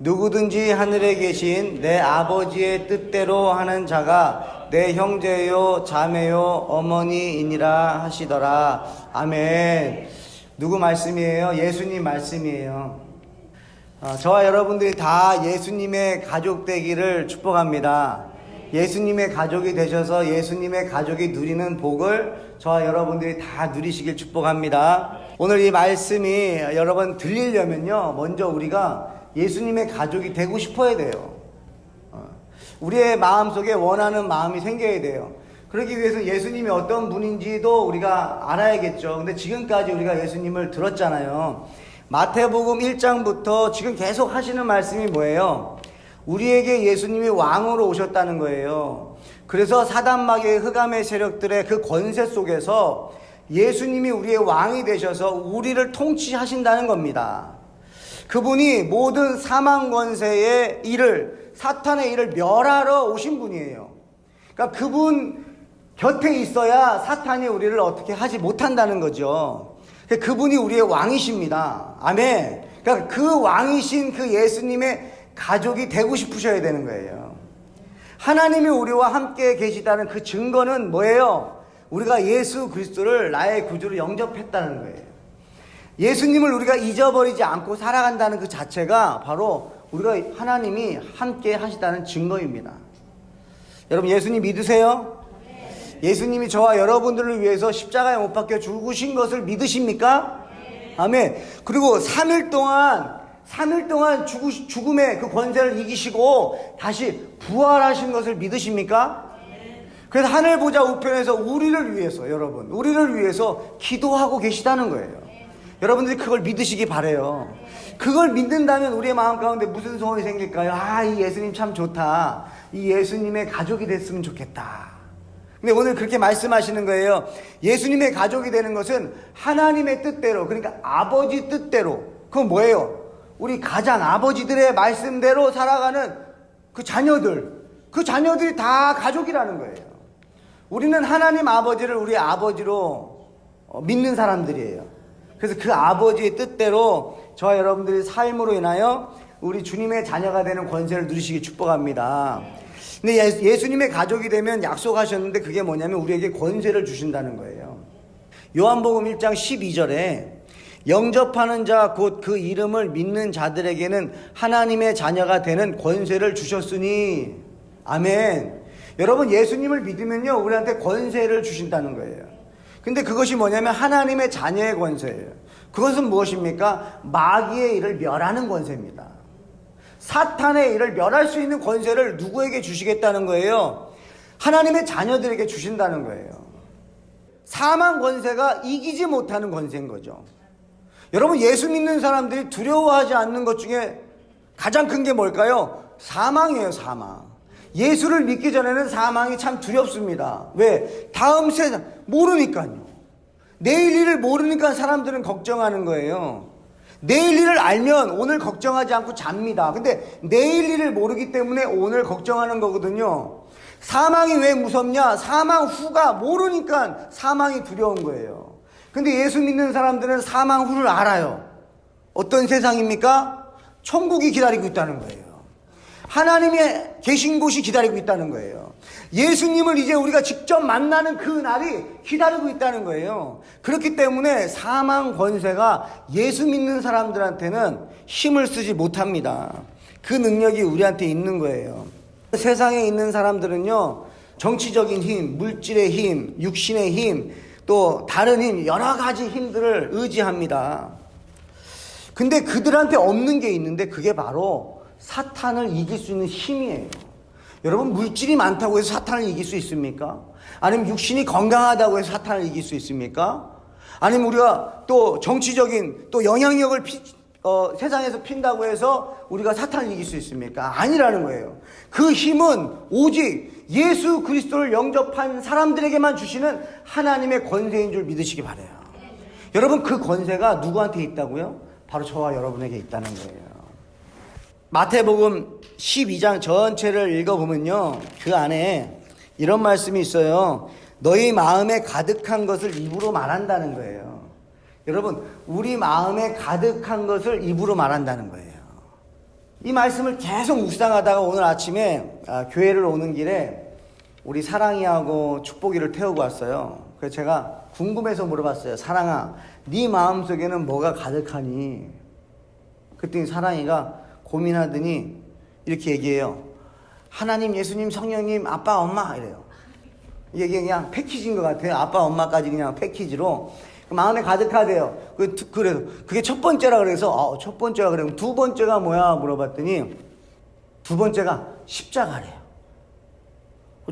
누구든지 하늘에 계신 내 아버지의 뜻대로 하는 자가 내 형제요 자매요 어머니이니라 하시더라. 아멘. 누구 말씀이에요? 예수님 말씀이에요. 저와 여러분들이 다 예수님의 가족 되기를 축복합니다. 예수님의 가족이 되셔서 예수님의 가족이 누리는 복을 저와 여러분들이 다 누리시길 축복합니다. 오늘 이 말씀이 여러분 들리려면요, 먼저 우리가 예수님의 가족이 되고 싶어야 돼요. 우리의 마음속에 원하는 마음이 생겨야 돼요. 그러기 위해서 예수님이 어떤 분인지도 우리가 알아야겠죠. 근데 지금까지 우리가 예수님을 들었잖아요. 마태복음 1장부터 지금 계속 하시는 말씀이 뭐예요? 우리에게 예수님이 왕으로 오셨다는 거예요. 그래서 사단마귀의 흑암의 세력들의 그 권세 속에서 예수님이 우리의 왕이 되셔서 우리를 통치하신다는 겁니다. 그분이 모든 사망 권세의 일을, 사탄의 일을 멸하러 오신 분이에요. 그러니까 그분 곁에 있어야 사탄이 우리를 어떻게 하지 못한다는 거죠. 그분이 우리의 왕이십니다. 아멘. 그러니까 그 왕이신 그 예수님의 가족이 되고 싶으셔야 되는 거예요. 하나님이 우리와 함께 계시다는 그 증거는 뭐예요? 우리가 예수 그리스도를 나의 구주로 영접했다는 거예요. 예수님을 우리가 잊어버리지 않고 살아간다는 그 자체가 바로 우리가 하나님이 함께 하시다는 증거입니다. 여러분 예수님 믿으세요? 예수님이 저와 여러분들을 위해서 십자가에 못 박혀 죽으신 것을 믿으십니까? 아멘. 그리고 3일 동안 죽음의 그 권세를 이기시고 다시 부활하신 것을 믿으십니까? 그래서 하늘 보좌 우편에서 우리를 위해서 기도하고 계시다는 거예요. 여러분들이 그걸 믿으시기 바래요. 그걸 믿는다면 우리의 마음 가운데 무슨 소원이 생길까요? 이 예수님 참 좋다. 이 예수님의 가족이 됐으면 좋겠다. 근데 오늘 그렇게 말씀하시는 거예요. 예수님의 가족이 되는 것은 하나님의 뜻대로, 그러니까 아버지 뜻대로. 그건 뭐예요? 우리 가장 아버지들의 말씀대로 살아가는 그 자녀들이 다 가족이라는 거예요. 우리는 하나님 아버지를 우리 아버지로 믿는 사람들이에요. 그래서 그 아버지의 뜻대로 저와 여러분들의 삶으로 인하여 우리 주님의 자녀가 되는 권세를 누리시기 축복합니다. 근데 예수님의 가족이 되면 약속하셨는데 그게 뭐냐면 우리에게 권세를 주신다는 거예요. 요한복음 1장 12절에 영접하는 자 곧 그 이름을 믿는 자들에게는 하나님의 자녀가 되는 권세를 주셨으니. 아멘. 여러분 예수님을 믿으면요 우리한테 권세를 주신다는 거예요. 근데 그것이 뭐냐면 하나님의 자녀의 권세예요. 그것은 무엇입니까? 마귀의 일을 멸하는 권세입니다. 사탄의 일을 멸할 수 있는 권세를 누구에게 주시겠다는 거예요? 하나님의 자녀들에게 주신다는 거예요. 사망 권세가 이기지 못하는 권세인 거죠. 여러분 예수 믿는 사람들이 두려워하지 않는 것 중에 가장 큰 게 뭘까요? 사망이에요. 사망. 예수를 믿기 전에는 사망이 참 두렵습니다. 왜? 다음 세상 모르니까요. 내일 일을 모르니까 사람들은 걱정하는 거예요. 내일 일을 알면 오늘 걱정하지 않고 잡니다. 근데 내일 일을 모르기 때문에 오늘 걱정하는 거거든요. 사망이 왜 무섭냐? 사망 후가 모르니까 사망이 두려운 거예요. 근데 예수 믿는 사람들은 사망 후를 알아요. 어떤 세상입니까? 천국이 기다리고 있다는 거예요. 하나님이 계신 곳이 기다리고 있다는 거예요. 예수님을 이제 우리가 직접 만나는 그 날이 기다리고 있다는 거예요. 그렇기 때문에 사망 권세가 예수 믿는 사람들한테는 힘을 쓰지 못합니다. 그 능력이 우리한테 있는 거예요. 세상에 있는 사람들은요, 정치적인 힘, 물질의 힘, 육신의 힘, 또 다른 힘, 여러 가지 힘들을 의지합니다. 근데 그들한테 없는 게 있는데 그게 바로 사탄을 이길 수 있는 힘이에요. 여러분 물질이 많다고 해서 사탄을 이길 수 있습니까? 아니면 육신이 건강하다고 해서 사탄을 이길 수 있습니까? 아니면 우리가 또 정치적인 또 영향력을 세상에서 핀다고 해서 우리가 사탄을 이길 수 있습니까? 아니라는 거예요. 그 힘은 오직 예수 그리스도를 영접한 사람들에게만 주시는 하나님의 권세인 줄 믿으시기 바라요. 여러분 그 권세가 누구한테 있다고요? 바로 저와 여러분에게 있다는 거예요. 마태복음 12장 전체를 읽어보면요, 그 안에 이런 말씀이 있어요. 너희 마음에 가득한 것을 입으로 말한다는 거예요. 여러분 우리 마음에 가득한 것을 입으로 말한다는 거예요. 이 말씀을 계속 묵상하다가 오늘 아침에 교회를 오는 길에 우리 사랑이하고 축복이를 태우고 왔어요. 그래서 제가 궁금해서 물어봤어요. 사랑아, 네 마음속에는 뭐가 가득하니? 그랬더니 사랑이가 고민하더니 이렇게 얘기해요. 하나님, 예수님, 성령님, 아빠, 엄마 이래요. 이게 그냥 패키지인 것 같아요. 아빠, 엄마까지 그냥 패키지로 마음에 가득하대요. 그래서 그게 첫 번째라 그래서 첫 번째가 그래. 두 번째가 뭐야 물어봤더니 두 번째가 십자가래요.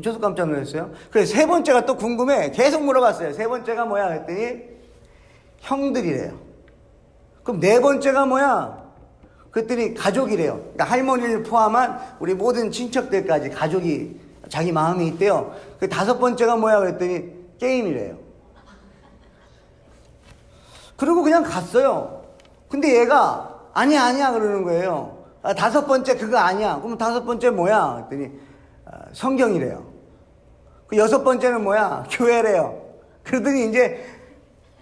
저도 깜짝 놀랐어요. 그래서 세 번째가 또 궁금해. 계속 물어봤어요. 세 번째가 뭐야 그랬더니 형들이래요. 그럼 네 번째가 뭐야? 그랬더니 가족이래요. 그러니까 할머니를 포함한 우리 모든 친척들까지 가족이 자기 마음이 있대요. 그 다섯 번째가 뭐야 그랬더니 게임이래요. 그리고 그냥 갔어요. 근데 얘가 아니야 그러는 거예요. 다섯 번째 그거 아니야. 그럼 다섯 번째 뭐야? 그랬더니 성경이래요. 그 여섯 번째는 뭐야? 교회래요. 그러더니 이제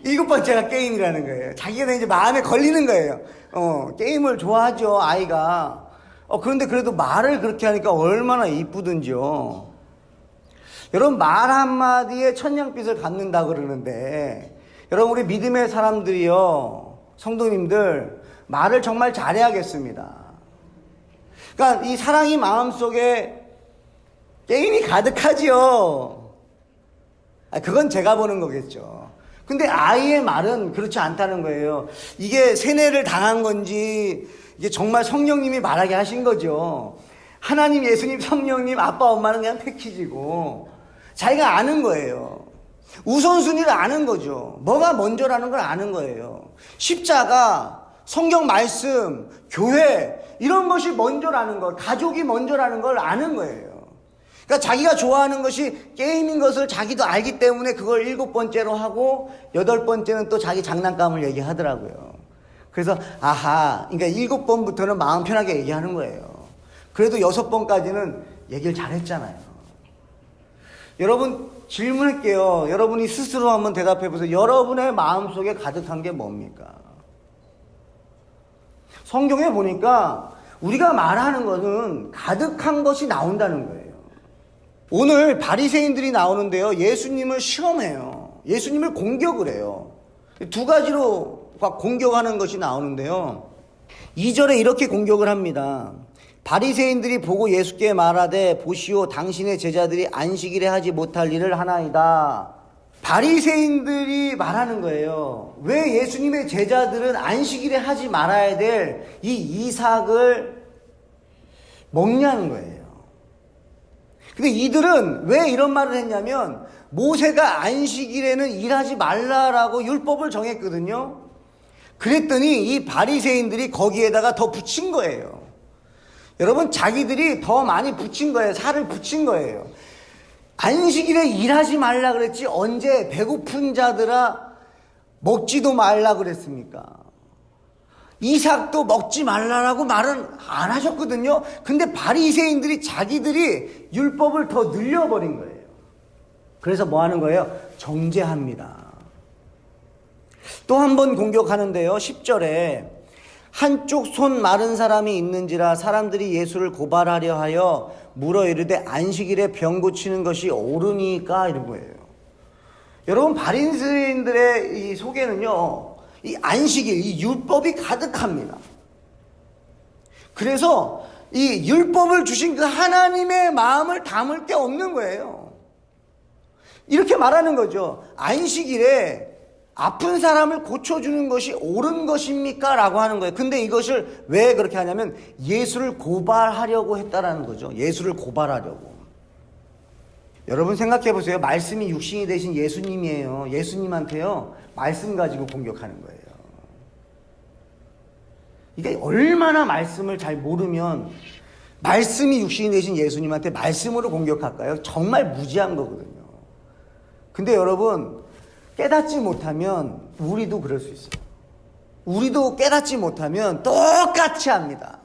일곱 번째가 게임이라는 거예요. 자기가 이제 마음에 걸리는 거예요. 게임을 좋아하죠, 아이가. 그런데 그래도 말을 그렇게 하니까 얼마나 이쁘든지요. 여러분, 말 한마디에 천냥빚을 갚는다 그러는데, 여러분, 우리 믿음의 사람들이요, 성도님들, 말을 정말 잘해야겠습니다. 그러니까 이 사랑이 마음속에 게임이 가득하지요. 그건 제가 보는 거겠죠. 근데 아이의 말은 그렇지 않다는 거예요. 이게 세뇌를 당한 건지, 이게 정말 성령님이 말하게 하신 거죠. 하나님, 예수님, 성령님, 아빠, 엄마는 그냥 패키지고, 자기가 아는 거예요. 우선순위를 아는 거죠. 뭐가 먼저라는 걸 아는 거예요. 십자가, 성경 말씀, 교회, 이런 것이 먼저라는 걸, 가족이 먼저라는 걸 아는 거예요. 그러니까 자기가 좋아하는 것이 게임인 것을 자기도 알기 때문에 그걸 일곱 번째로 하고 여덟 번째는 또 자기 장난감을 얘기하더라고요. 그래서 그러니까 일곱 번부터는 마음 편하게 얘기하는 거예요. 그래도 여섯 번까지는 얘기를 잘했잖아요. 여러분 질문할게요. 여러분이 스스로 한번 대답해 보세요. 여러분의 마음속에 가득한 게 뭡니까? 성경에 보니까 우리가 말하는 것은 가득한 것이 나온다는 거예요. 오늘 바리새인들이 나오는데요. 예수님을 시험해요. 예수님을 공격을 해요. 두 가지로 공격하는 것이 나오는데요. 2절에 이렇게 공격을 합니다. 바리새인들이 보고 예수께 말하되 보시오 당신의 제자들이 안식일에 하지 못할 일을 하나이다. 바리새인들이 말하는 거예요. 왜 예수님의 제자들은 안식일에 하지 말아야 될 이 이삭을 먹냐는 거예요. 근데 이들은 왜 이런 말을 했냐면 모세가 안식일에는 일하지 말라라고 율법을 정했거든요. 그랬더니 이 바리새인들이 거기에다가 더 붙인 거예요. 여러분 자기들이 더 많이 붙인 거예요. 살을 붙인 거예요. 안식일에 일하지 말라 그랬지 언제 배고픈 자들아 먹지도 말라 그랬습니까? 이삭도 먹지 말라라고 말은 안 하셨거든요. 근데 바리새인들이 자기들이 율법을 더 늘려버린 거예요. 그래서 뭐 하는 거예요? 정죄합니다. 또 한 번 공격하는데요. 10절에 한쪽 손 마른 사람이 있는지라 사람들이 예수를 고발하려 하여 물어 이르되 안식일에 병 고치는 것이 옳으니까 이런 거예요. 여러분 바리새인들의 이 속에는요. 이 안식일, 이 율법이 가득합니다. 그래서 이 율법을 주신 그 하나님의 마음을 담을 게 없는 거예요. 이렇게 말하는 거죠. 안식일에 아픈 사람을 고쳐주는 것이 옳은 것입니까? 라고 하는 거예요. 근데 이것을 왜 그렇게 하냐면 예수를 고발하려고 했다라는 거죠. 예수를 고발하려고. 여러분 생각해 보세요. 말씀이 육신이 되신 예수님이에요. 예수님한테요. 말씀 가지고 공격하는 거예요. 이게 얼마나 말씀을 잘 모르면 말씀이 육신이 되신 예수님한테 말씀으로 공격할까요? 정말 무지한 거거든요. 근데 여러분 깨닫지 못하면 우리도 그럴 수 있어요. 우리도 깨닫지 못하면 똑같이 합니다.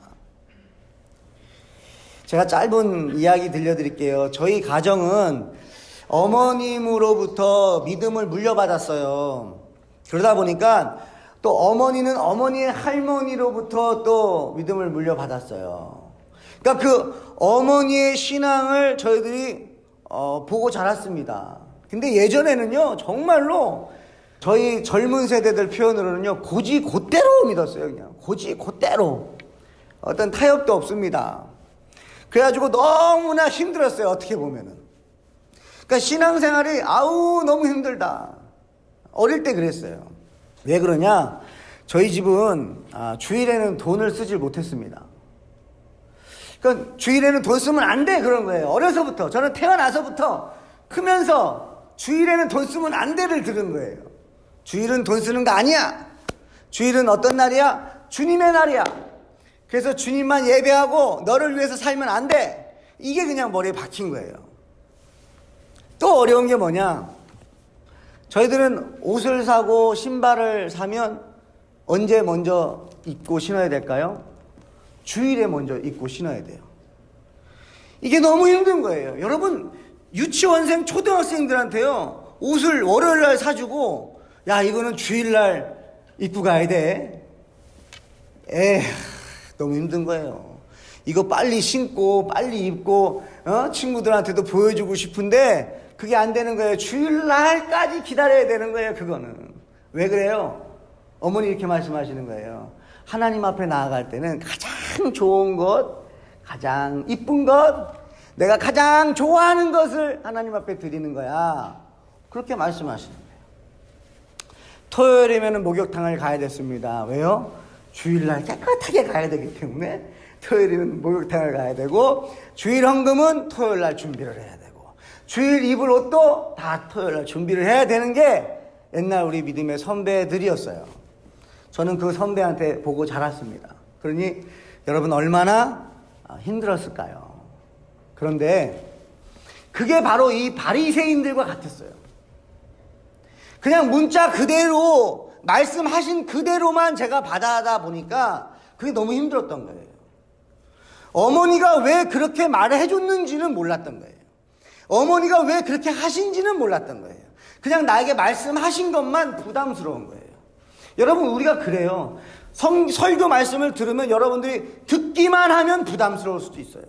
제가 짧은 이야기 들려드릴게요. 저희 가정은 어머님으로부터 믿음을 물려받았어요. 그러다 보니까 또 어머니는 어머니의 할머니로부터 또 믿음을 물려받았어요. 그러니까 그 어머니의 신앙을 저희들이 보고 자랐습니다. 근데 예전에는요, 정말로 저희 젊은 세대들 표현으로는요, 고지 곧대로 믿었어요. 그냥 고지 곧대로. 어떤 타협도 없습니다. 그래가지고 너무나 힘들었어요. 어떻게 보면은. 그러니까 신앙생활이 아우 너무 힘들다. 어릴 때 그랬어요. 왜 그러냐? 저희 집은 주일에는 돈을 쓰질 못했습니다. 그러니까 주일에는 돈 쓰면 안 돼, 그런 거예요. 어려서부터. 저는 태어나서부터 크면서 주일에는 돈 쓰면 안 돼를 들은 거예요. 주일은 돈 쓰는 거 아니야. 주일은 어떤 날이야? 주님의 날이야. 그래서 주님만 예배하고 너를 위해서 살면 안 돼. 이게 그냥 머리에 박힌 거예요. 또 어려운 게 뭐냐? 저희들은 옷을 사고 신발을 사면 언제 먼저 입고 신어야 될까요? 주일에 먼저 입고 신어야 돼요. 이게 너무 힘든 거예요. 여러분, 유치원생 초등학생들한테요, 옷을 월요일날 사주고, 야, 이거는 주일날 입고 가야 돼. 너무 힘든 거예요. 이거 빨리 신고 빨리 입고 친구들한테도 보여주고 싶은데 그게 안 되는 거예요. 주일날까지 기다려야 되는 거예요. 그거는. 왜 그래요? 어머니 이렇게 말씀하시는 거예요. 하나님 앞에 나아갈 때는 가장 좋은 것, 가장 이쁜 것, 내가 가장 좋아하는 것을 하나님 앞에 드리는 거야. 그렇게 말씀하시는 거예요. 토요일이면 목욕탕을 가야 됐습니다. 왜요? 주일날 깨끗하게 가야 되기 때문에 토요일이면 목욕탕을 가야 되고, 주일 헌금은 토요일날 준비를 해야 되고, 주일 입을 옷도 다 토요일날 준비를 해야 되는 게 옛날 우리 믿음의 선배들이었어요. 저는 그 선배한테 보고 자랐습니다. 그러니 여러분 얼마나 힘들었을까요? 그런데 그게 바로 이 바리새인들과 같았어요. 그냥 문자 그대로 말씀하신 그대로만 제가 받아다 보니까 그게 너무 힘들었던 거예요. 어머니가 왜 그렇게 말을 해줬는지는 몰랐던 거예요. 어머니가 왜 그렇게 하신지는 몰랐던 거예요. 그냥 나에게 말씀하신 것만 부담스러운 거예요. 여러분, 우리가 그래요. 설교 말씀을 들으면 여러분들이 듣기만 하면 부담스러울 수도 있어요.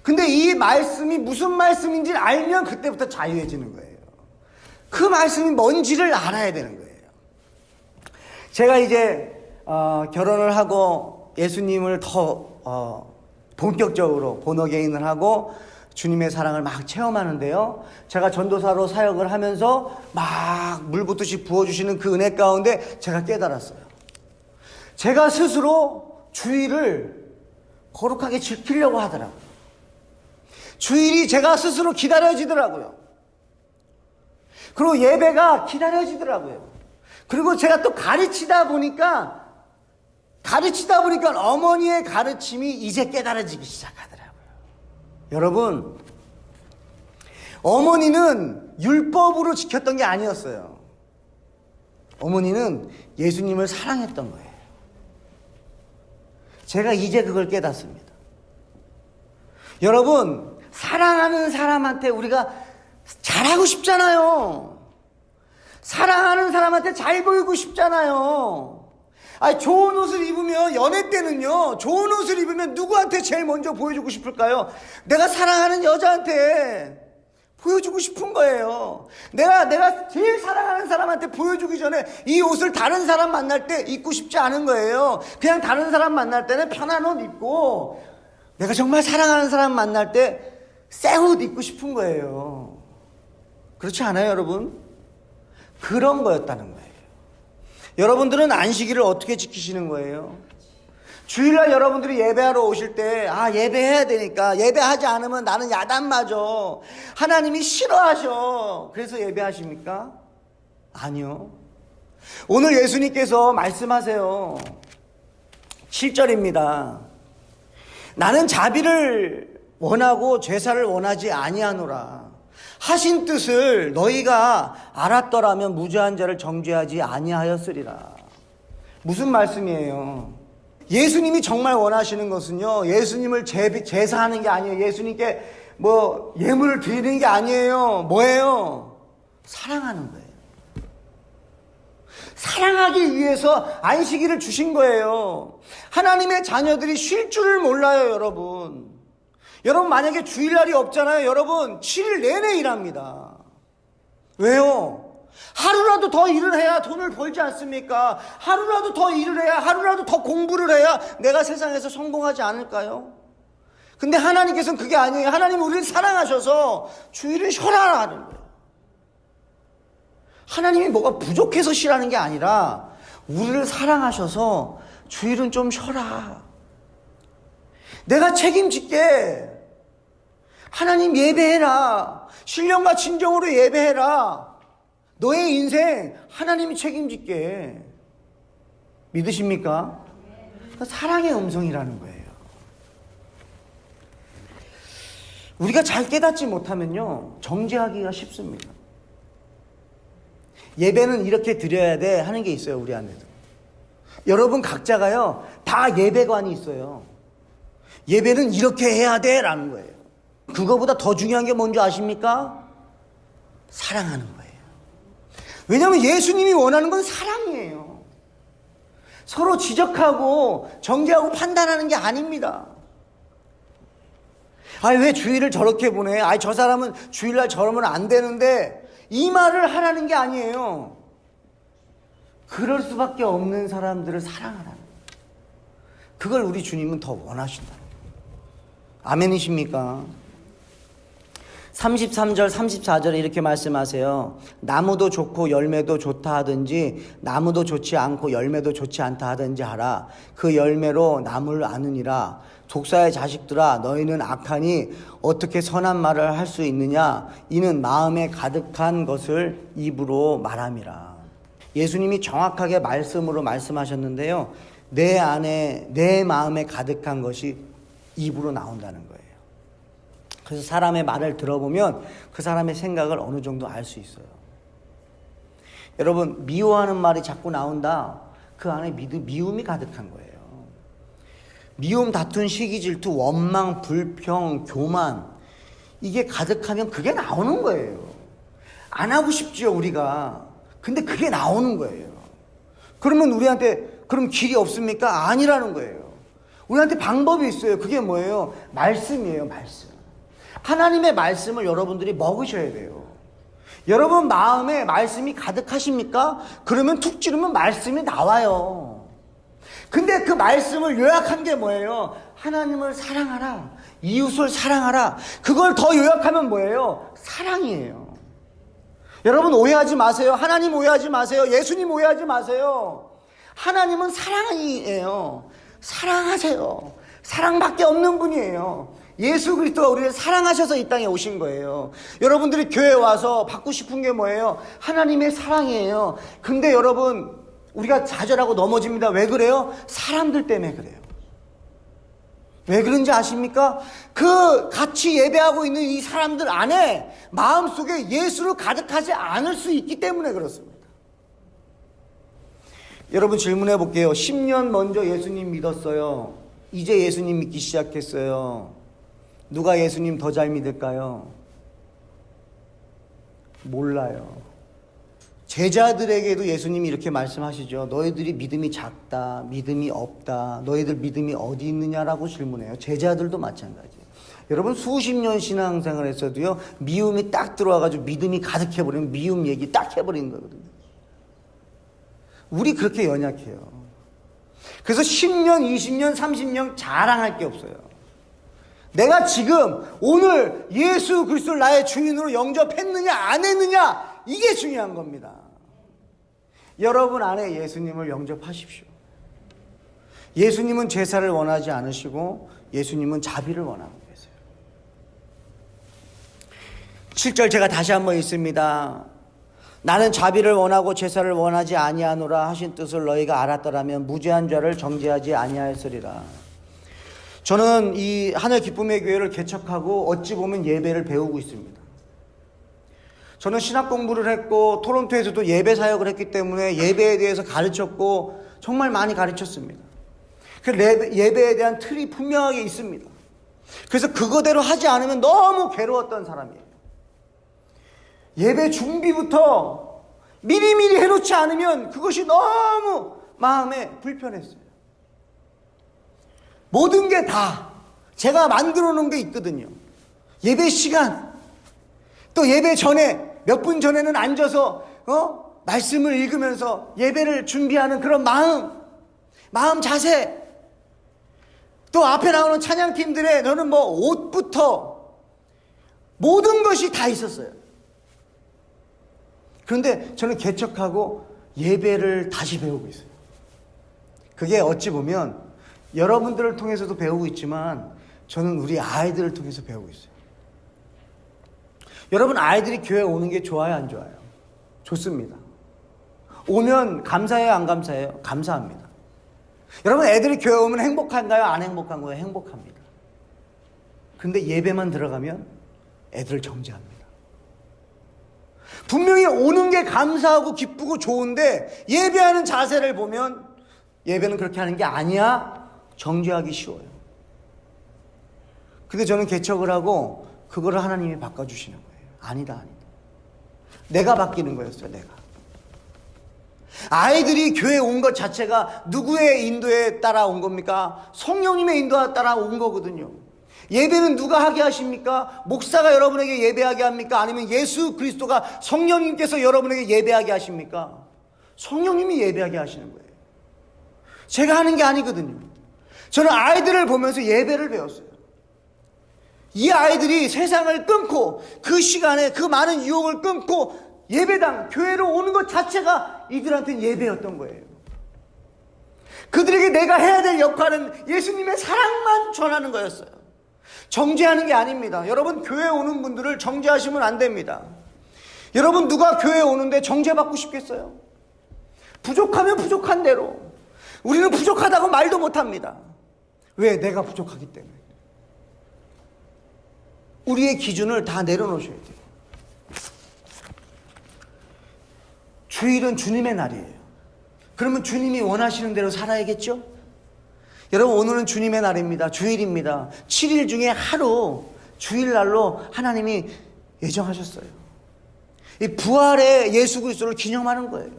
근데 이 말씀이 무슨 말씀인지 알면 그때부터 자유해지는 거예요. 그 말씀이 뭔지를 알아야 되는 거예요. 제가 이제 결혼을 하고 예수님을 더 본격적으로 본어게인을 하고 주님의 사랑을 막 체험하는데요, 제가 전도사로 사역을 하면서 막 물붓듯이 부어주시는 그 은혜 가운데 제가 깨달았어요. 제가 스스로 주일을 거룩하게 지키려고 하더라고요. 주일이 제가 스스로 기다려지더라고요. 그리고 예배가 기다려지더라고요. 그리고 제가 또 가르치다 보니까 어머니의 가르침이 이제 깨달아지기 시작하더라고요. 여러분, 어머니는 율법으로 지켰던 게 아니었어요. 어머니는 예수님을 사랑했던 거예요. 제가 이제 그걸 깨닫습니다. 여러분, 사랑하는 사람한테 우리가 잘하고 싶잖아요. 사랑하는 사람한테 잘 보이고 싶잖아요. 좋은 옷을 입으면, 연애 때는요, 좋은 옷을 입으면 누구한테 제일 먼저 보여주고 싶을까요? 내가 사랑하는 여자한테 보여주고 싶은 거예요. 내가 제일 사랑하는 사람한테 보여주기 전에 이 옷을 다른 사람 만날 때 입고 싶지 않은 거예요. 그냥 다른 사람 만날 때는 편한 옷 입고, 내가 정말 사랑하는 사람 만날 때 새 옷 입고 싶은 거예요. 그렇지 않아요, 여러분? 그런 거였다는 거예요. 여러분들은 안식일을 어떻게 지키시는 거예요? 주일날 여러분들이 예배하러 오실 때, 예배해야 되니까, 예배하지 않으면 나는 야단 맞아, 하나님이 싫어하셔, 그래서 예배하십니까? 아니요. 오늘 예수님께서 말씀하세요. 7절입니다. 나는 자비를 원하고 제사를 원하지 아니하노라. 하신 뜻을 너희가 알았더라면 무죄한 자를 정죄하지 아니하였으리라. 무슨 말씀이에요? 예수님이 정말 원하시는 것은요, 예수님을 제사하는 게 아니에요. 예수님께 예물을 드리는 게 아니에요. 뭐예요? 사랑하는 거예요. 사랑하기 위해서 안식일을 주신 거예요. 하나님의 자녀들이 쉴 줄을 몰라요, 여러분. 여러분 만약에 주일날이 없잖아요. 여러분 7일 내내 일합니다. 왜요? 하루라도 더 일을 해야 돈을 벌지 않습니까? 하루라도 더 일을 해야, 하루라도 더 공부를 해야 내가 세상에서 성공하지 않을까요? 근데 하나님께서는 그게 아니에요. 하나님은 우리를 사랑하셔서 주일을 쉬어라 하는 거예요. 하나님이 뭐가 부족해서 쉬라는 게 아니라 우리를 사랑하셔서 주일은 좀 쉬어라. 내가 책임질게. 하나님 예배해라. 신령과 진정으로 예배해라. 너의 인생 하나님이 책임질게. 믿으십니까? 사랑의 음성이라는 거예요. 우리가 잘 깨닫지 못하면요, 정죄하기가 쉽습니다. 예배는 이렇게 드려야 돼 하는 게 있어요, 우리 안에도. 여러분 각자가요, 다 예배관이 있어요. 예배는 이렇게 해야 돼 라는 거예요. 그거보다 더 중요한 게 뭔지 아십니까? 사랑하는 거예요. 왜냐하면 예수님이 원하는 건 사랑이에요. 서로 지적하고 정죄하고 판단하는 게 아닙니다. 왜 주일을 저렇게 보내? 저 사람은 주일날 저러면 안 되는데, 이 말을 하라는 게 아니에요. 그럴 수밖에 없는 사람들을 사랑하라는 거예요. 그걸 우리 주님은 더 원하신다. 아멘이십니까? 33절 34절에 이렇게 말씀하세요. 나무도 좋고 열매도 좋다 하든지 나무도 좋지 않고 열매도 좋지 않다 하든지 하라. 그 열매로 나무를 아느니라. 독사의 자식들아, 너희는 악하니 어떻게 선한 말을 할 수 있느냐? 이는 마음에 가득한 것을 입으로 말함이라. 예수님이 정확하게 말씀으로 말씀하셨는데요, 내 안에 내 마음에 가득한 것이 입으로 나온다는 거예요. 그래서 사람의 말을 들어보면 그 사람의 생각을 어느 정도 알 수 있어요. 여러분, 미워하는 말이 자꾸 나온다. 그 안에 미움이 가득한 거예요. 미움, 다툰, 시기, 질투, 원망, 불평, 교만, 이게 가득하면 그게 나오는 거예요. 안 하고 싶지요, 우리가. 근데 그게 나오는 거예요. 그러면 우리한테 그럼 길이 없습니까? 아니라는 거예요. 우리한테 방법이 있어요. 그게 뭐예요? 말씀이에요, 말씀. 하나님의 말씀을 여러분들이 먹으셔야 돼요. 여러분 마음에 말씀이 가득하십니까? 그러면 툭 찌르면 말씀이 나와요. 근데 그 말씀을 요약한 게 뭐예요? 하나님을 사랑하라, 이웃을 사랑하라. 그걸 더 요약하면 뭐예요? 사랑이에요. 여러분 오해하지 마세요. 하나님 오해하지 마세요. 예수님 오해하지 마세요. 하나님은 사랑이에요. 사랑하세요. 사랑밖에 없는 분이에요. 예수 그리스도가 우리를 사랑하셔서 이 땅에 오신 거예요. 여러분들이 교회에 와서 받고 싶은 게 뭐예요? 하나님의 사랑이에요. 근데 여러분, 우리가 좌절하고 넘어집니다. 왜 그래요? 사람들 때문에 그래요. 왜 그런지 아십니까? 그 같이 예배하고 있는 이 사람들 안에 마음속에 예수를 가득하지 않을 수 있기 때문에 그렇습니다. 여러분 질문해 볼게요. 10년 먼저 예수님 믿었어요. 이제 예수님 믿기 시작했어요. 누가 예수님 더 잘 믿을까요? 몰라요. 제자들에게도 예수님이 이렇게 말씀하시죠. 너희들이 믿음이 작다, 믿음이 없다, 너희들 믿음이 어디 있느냐라고 질문해요. 제자들도 마찬가지예요. 여러분 수십 년 신앙생활 했어도요, 미움이 딱 들어와가지고 믿음이 가득해버리면 미움 얘기 딱 해버리는 거거든요. 우리 그렇게 연약해요. 그래서 10년, 20년, 30년 자랑할 게 없어요. 내가 지금 오늘 예수 그리스도를 나의 주인으로 영접했느냐 안 했느냐, 이게 중요한 겁니다. 여러분 안에 예수님을 영접하십시오. 예수님은 제사를 원하지 않으시고 예수님은 자비를 원하고 계세요. 7절 제가 다시 한번 읽습니다. 나는 자비를 원하고 제사를 원하지 아니하노라 하신 뜻을 너희가 알았더라면 무죄한 자를 정죄하지 아니하였으리라. 저는 이 하늘 기쁨의 교회를 개척하고 어찌 보면 예배를 배우고 있습니다. 저는 신학 공부를 했고 토론토에서도 예배 사역을 했기 때문에 예배에 대해서 가르쳤고 정말 많이 가르쳤습니다. 그 예배에 대한 틀이 분명하게 있습니다. 그래서 그거대로 하지 않으면 너무 괴로웠던 사람이에요. 예배 준비부터 미리미리 해놓지 않으면 그것이 너무 마음에 불편했어요. 모든 게 다 제가 만들어 놓은 게 있거든요. 예배 시간, 또 예배 전에 몇 분 전에는 앉아서 말씀을 읽으면서 예배를 준비하는 그런 마음 자세, 또 앞에 나오는 찬양팀들의 저는 뭐 옷부터 모든 것이 다 있었어요. 그런데 저는 개척하고 예배를 다시 배우고 있어요. 그게 어찌 보면 여러분들을 통해서도 배우고 있지만 저는 우리 아이들을 통해서 배우고 있어요. 여러분, 아이들이 교회 오는 게 좋아요, 안 좋아요? 좋습니다. 오면 감사해요, 안 감사해요? 감사합니다. 여러분, 애들이 교회 오면 행복한가요, 안 행복한 거예요? 행복합니다. 그런데 예배만 들어가면 애들을 정죄합니다. 분명히 오는 게 감사하고 기쁘고 좋은데 예배하는 자세를 보면 예배는 그렇게 하는 게 아니야, 정죄하기 쉬워요. 근데 저는 개척을 하고 그거를 하나님이 바꿔주시는 거예요. 아니다. 내가 바뀌는 거였어요, 내가. 아이들이 교회에 온 것 자체가 누구의 인도에 따라 온 겁니까? 성령님의 인도에 따라 온 거거든요. 예배는 누가 하게 하십니까? 목사가 여러분에게 예배하게 합니까? 아니면 예수 그리스도가 성령님께서 여러분에게 예배하게 하십니까? 성령님이 예배하게 하시는 거예요. 제가 하는 게 아니거든요. 저는 아이들을 보면서 예배를 배웠어요. 이 아이들이 세상을 끊고 그 시간에 그 많은 유혹을 끊고 예배당, 교회로 오는 것 자체가 이들한테는 예배였던 거예요. 그들에게 내가 해야 될 역할은 예수님의 사랑만 전하는 거였어요. 정죄하는 게 아닙니다. 여러분, 교회에 오는 분들을 정죄하시면 안 됩니다. 여러분, 누가 교회에 오는데 정죄받고 싶겠어요? 부족하면 부족한 대로. 우리는 부족하다고 말도 못합니다. 왜? 내가 부족하기 때문에. 우리의 기준을 다 내려놓으셔야 돼요. 주일은 주님의 날이에요. 그러면 주님이 원하시는 대로 살아야겠죠? 여러분, 오늘은 주님의 날입니다. 주일입니다. 7일 중에 하루 주일날로 하나님이 예정하셨어요. 이 부활의 예수 그리스도를 기념하는 거예요.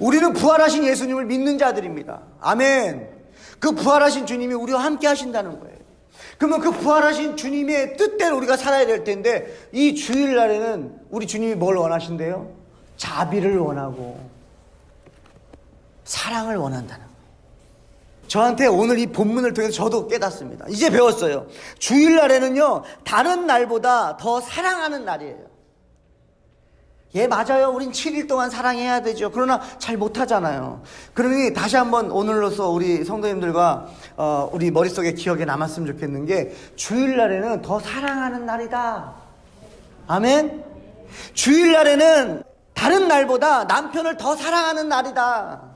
우리는 부활하신 예수님을 믿는 자들입니다. 아멘. 그 부활하신 주님이 우리와 함께 하신다는 거예요. 그러면 그 부활하신 주님의 뜻대로 우리가 살아야 될 텐데, 이 주일날에는 우리 주님이 뭘 원하신대요? 자비를 원하고 사랑을 원한다는 거예요. 저한테 오늘 이 본문을 통해서 저도 깨닫습니다. 이제 배웠어요. 주일날에는요, 다른 날보다 더 사랑하는 날이에요. 예, 맞아요. 우린 7일 동안 사랑해야 되죠. 그러나 잘 못하잖아요. 그러니 다시 한번 오늘로서 우리 성도님들과 우리 머릿속에 기억에 남았으면 좋겠는 게, 주일날에는 더 사랑하는 날이다. 아멘. 주일날에는 다른 날보다 남편을 더 사랑하는 날이다.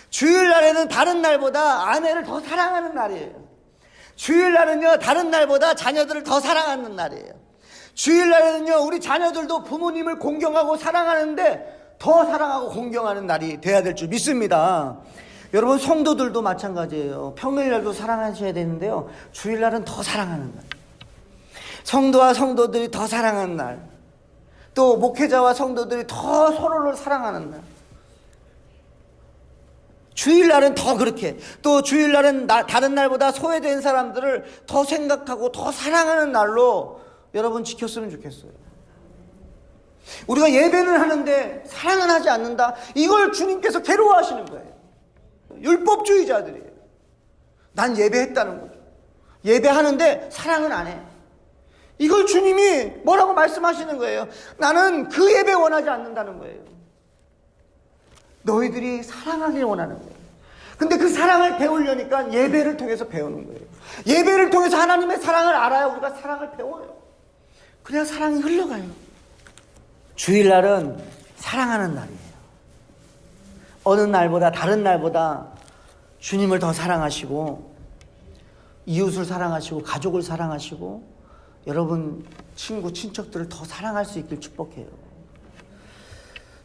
주일날에는 다른 날보다 아내를 더 사랑하는 날이에요. 주일날은요, 다른 날보다 자녀들을 더 사랑하는 날이에요. 주일날에는요, 우리 자녀들도 부모님을 공경하고 사랑하는데 더 사랑하고 공경하는 날이 돼야 될 줄 믿습니다. 여러분, 성도들도 마찬가지예요. 평일날도 사랑하셔야 되는데요, 주일날은 더 사랑하는 날. 성도와 성도들이 더 사랑하는 날, 또 목회자와 성도들이 더 서로를 사랑하는 날. 주일날은 더 그렇게, 또 주일날은 다른 날보다 소외된 사람들을 더 생각하고 더 사랑하는 날로 여러분 지켰으면 좋겠어요. 우리가 예배는 하는데 사랑은 하지 않는다, 이걸 주님께서 괴로워하시는 거예요. 율법주의자들이에요. 난 예배했다는 거죠. 예배하는데 사랑은 안 해. 이걸 주님이 뭐라고 말씀하시는 거예요? 나는 그 예배 원하지 않는다는 거예요. 너희들이 사랑하길 원하는 거예요. 근데 그 사랑을 배우려니까 예배를 통해서 배우는 거예요. 예배를 통해서 하나님의 사랑을 알아야 우리가 사랑을 배워요. 그래야 사랑이 흘러가요. 주일날은 사랑하는 날이에요. 어느 날보다, 다른 날보다 주님을 더 사랑하시고, 이웃을 사랑하시고, 가족을 사랑하시고, 여러분 친구, 친척들을 더 사랑할 수 있길 축복해요.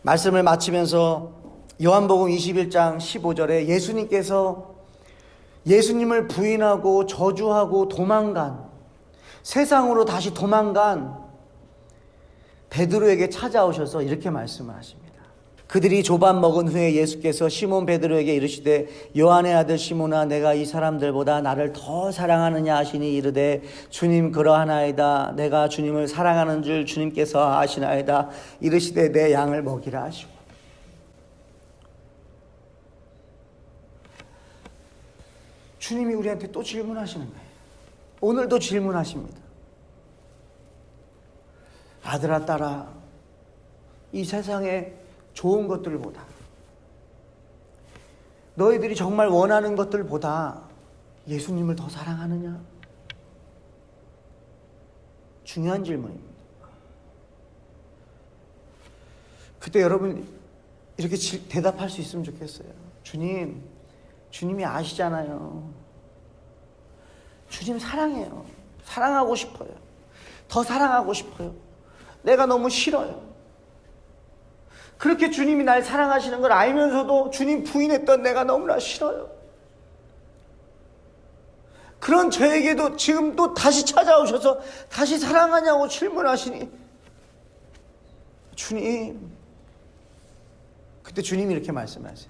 말씀을 마치면서 요한복음 21장 15절에 예수님께서 예수님을 부인하고 저주하고 도망간, 세상으로 다시 도망간 베드로에게 찾아오셔서 이렇게 말씀을 하십니다. 그들이 조반 먹은 후에 예수께서 시몬 베드로에게 이르시되 요한의 아들 시몬아 내가 이 사람들보다 나를 더 사랑하느냐 하시니 이르되 주님 그러하나이다. 내가 주님을 사랑하는 줄 주님께서 아시나이다. 이르시되 내 양을 먹이라 하시고. 주님이 우리한테 또 질문하시는 거예요. 오늘도 질문하십니다. 아들아 딸아, 이 세상에 좋은 것들보다, 너희들이 정말 원하는 것들보다 예수님을 더 사랑하느냐? 중요한 질문입니다. 그때 여러분 이렇게 대답할 수 있으면 좋겠어요. 주님이 아시잖아요. 주님 사랑해요. 사랑하고 싶어요. 더 사랑하고 싶어요. 내가 너무 싫어요. 그렇게 주님이 날 사랑하시는 걸 알면서도 주님 부인했던 내가 너무나 싫어요. 그런 저에게도 지금 또 다시 찾아오셔서 다시 사랑하냐고 질문하시니, 주님, 그때 주님이 이렇게 말씀하세요.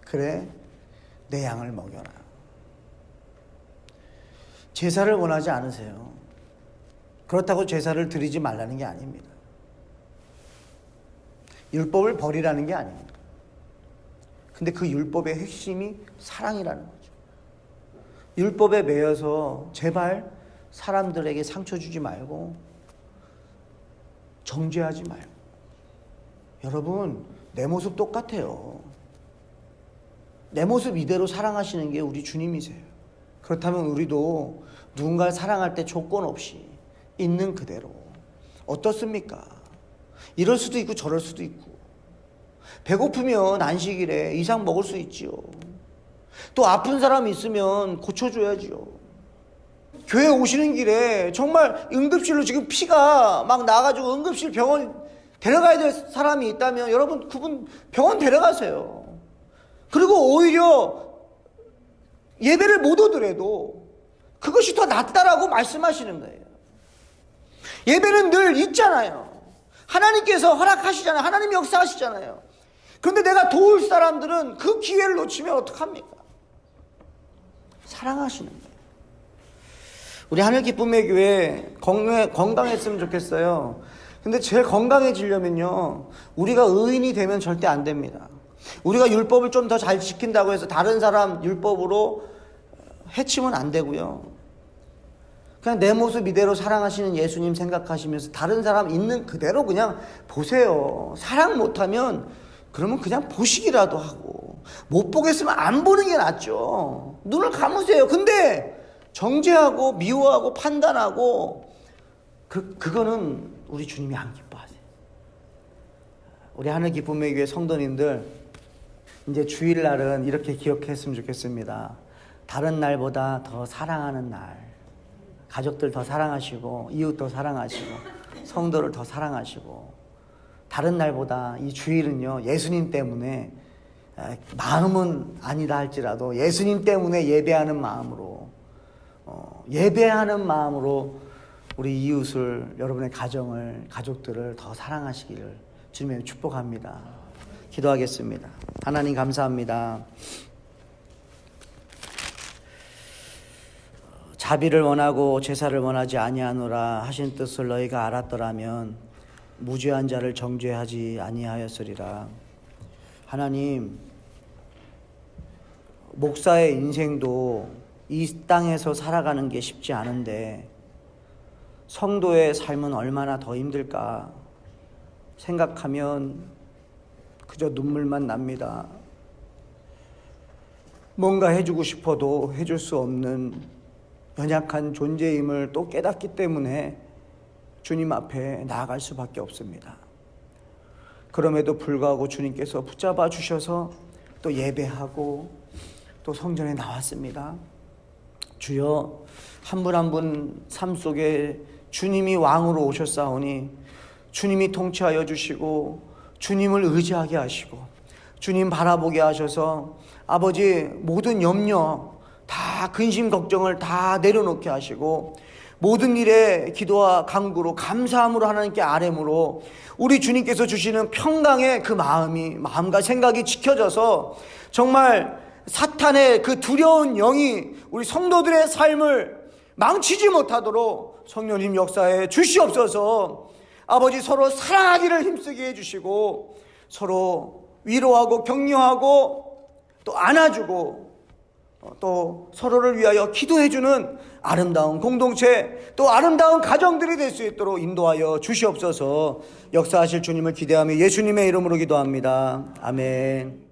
그래, 내 양을 먹여라. 제사를 원하지 않으세요. 그렇다고 제사를 드리지 말라는 게 아닙니다. 율법을 버리라는 게 아닙니다. 근데 그 율법의 핵심이 사랑이라는 거죠. 율법에 매여서 제발 사람들에게 상처 주지 말고 정죄하지 말고. 여러분, 내 모습 똑같아요. 내 모습 이대로 사랑하시는 게 우리 주님이세요. 그렇다면 우리도 누군가를 사랑할 때 조건 없이 있는 그대로, 어떻습니까? 이럴 수도 있고 저럴 수도 있고, 배고프면 안식일에 이상 먹을 수 있지요. 또 아픈 사람이 있으면 고쳐줘야지요. 교회 오시는 길에 정말 응급실로 지금 피가 막 나가지고 응급실 병원 데려가야 될 사람이 있다면 여러분 그분 병원 데려가세요. 그리고 오히려 예배를 못 오더라도 그것이 더 낫다라고 말씀하시는 거예요. 예배는 늘 있잖아요. 하나님께서 허락하시잖아요. 하나님이 역사하시잖아요. 그런데 내가 도울 사람들은 그 기회를 놓치면 어떡합니까? 사랑하시는 거예요. 우리 하늘 기쁨의 교회 건강했으면 좋겠어요. 근데 제일 건강해지려면요, 우리가 의인이 되면 절대 안 됩니다. 우리가 율법을 좀 더 잘 지킨다고 해서 다른 사람 율법으로 해치면 안 되고요. 그냥 내 모습 이대로 사랑하시는 예수님 생각하시면서 다른 사람 있는 그대로 그냥 보세요. 사랑 못하면 그러면 그냥 보시기라도 하고, 못 보겠으면 안 보는 게 낫죠. 눈을 감으세요. 근데 정죄하고 미워하고 판단하고 그거는 우리 주님이 안 기뻐하세요. 우리 하늘 기쁨의 교회 성도님들, 이제 주일날은 이렇게 기억했으면 좋겠습니다. 다른 날보다 더 사랑하는 날. 가족들 더 사랑하시고, 이웃 더 사랑하시고, 성도를 더 사랑하시고, 다른 날보다 이 주일은요, 예수님 때문에, 마음은 아니다 할지라도 예수님 때문에 예배하는 마음으로, 우리 이웃을, 여러분의 가정을, 가족들을 더 사랑하시기를 주님의 축복합니다. 기도하겠습니다. 하나님 감사합니다. 자비를 원하고 제사를 원하지 아니하노라 하신 뜻을 너희가 알았더라면 무죄한 자를 정죄하지 아니하였으리라. 하나님, 목사의 인생도 이 땅에서 살아가는 게 쉽지 않은데 성도의 삶은 얼마나 더 힘들까 생각하면 그저 눈물만 납니다. 뭔가 해주고 싶어도 해줄 수 없는 연약한 존재임을 또 깨닫기 때문에 주님 앞에 나아갈 수밖에 없습니다. 그럼에도 불구하고 주님께서 붙잡아 주셔서 또 예배하고 또 성전에 나왔습니다. 주여, 한 분 한 분 삶 속에 주님이 왕으로 오셨사오니 주님이 통치하여 주시고 주님을 의지하게 하시고 주님 바라보게 하셔서 아버지 모든 염려 다 근심 걱정을 다 내려놓게 하시고 모든 일에 기도와 간구로 감사함으로 하나님께 아뢰므로 우리 주님께서 주시는 평강의 그 마음과 생각이 지켜져서 정말 사탄의 그 두려운 영이 우리 성도들의 삶을 망치지 못하도록 성령님 역사에 주시옵소서. 아버지, 서로 사랑하기를 힘쓰게 해주시고 서로 위로하고 격려하고 또 안아주고 또 서로를 위하여 기도해주는 아름다운 공동체, 또 아름다운 가정들이 될 수 있도록 인도하여 주시옵소서. 역사하실 주님을 기대하며 예수님의 이름으로 기도합니다. 아멘.